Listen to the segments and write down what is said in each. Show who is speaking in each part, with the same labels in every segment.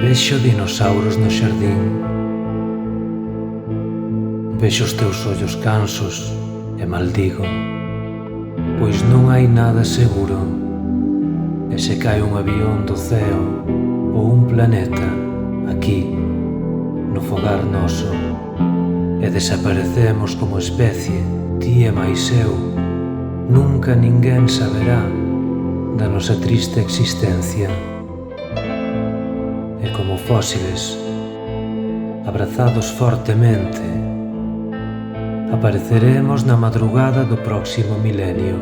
Speaker 1: Vexo dinosauros no xardín. Vexo os teus ollos cansos e maldigo, pois non hai nada seguro. E se cae un avión do ceo ou un planeta aquí, no fogar noso, e desaparecemos como especie, ti e máis eu, nunca ninguén saberá da nosa triste existencia. E como fósiles, abrazados fortemente, apareceremos na madrugada do próximo milenio,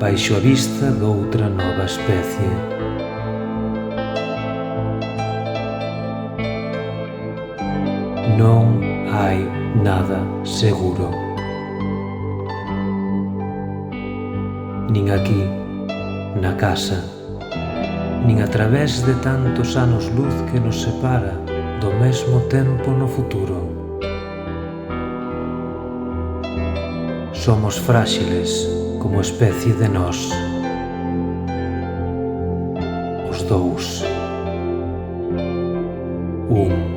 Speaker 1: baixo a vista doutra nova especie. Non hai nada seguro. Nin aquí, na casa, nin a través de tantos anos luz que nos separa do mesmo tempo no futuro. Somos fráxiles como especie de nós, os dous. Un.